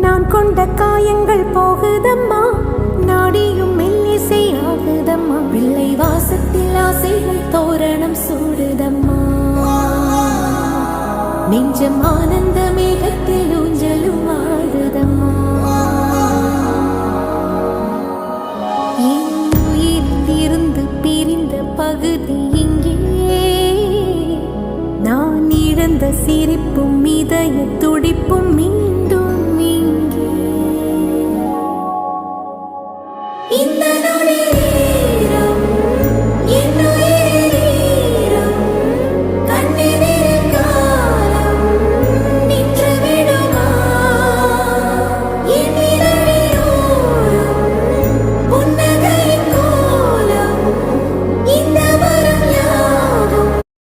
நான் கொண்ட காயங்கள் போகுதம்மா, நாடியும் மெல்லிசை ஆகுதம்மா, பிள்ளை வாசத்தில் ஆசைகள் தோரணம் சூடுதம்மா, நெஞ்சம் ஆனந்த மேகத்தில் ஊஞ்சலும் ஆடுதம்மா. என் உயிரில் இருந்து பிரிந்த பகுதி